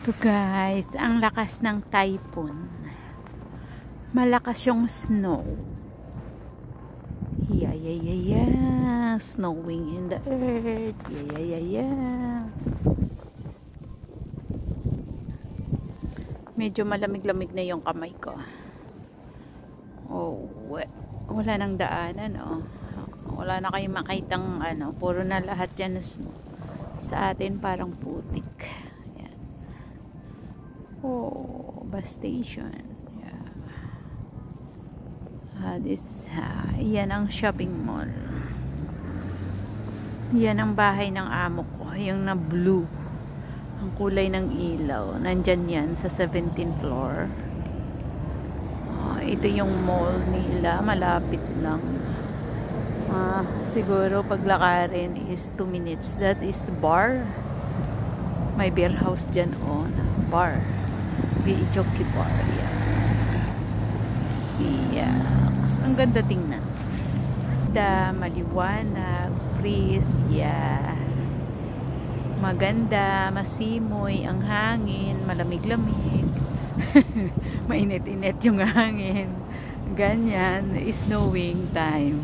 Ito guys, ang lakas ng typhoon. Malakas yung snow. Yeah, yeah, yeah, yeah. Snowing in the earth. Yeah, yeah, yeah, yeah. Medyo malamig-lamig na yung kamay ko. Oh, wala nang daanan, oh. Wala na kayong makitang ano, puro na lahat yan na snow. Sa atin parang putik. Ayan. Oh, bus station. Yeah. Yan ang shopping mall. Yan ang bahay ng amo ko. Yung na blue. Ang kulay ng ilaw. Nandyan yan sa 17th floor. Ito yung mall nila. Malapit lang. Siguro paglakarin is 2 minutes. That is bar. May beer house dyan on. Bar. Jockey bar. Yeah. Siyaks. Ang ganda tingnan. Maliwanag. Breeze. Yeah. Maganda. Masimoy ang hangin. Malamig-lamig. Mainit-init yung hangin. Ganyan. Snowing time.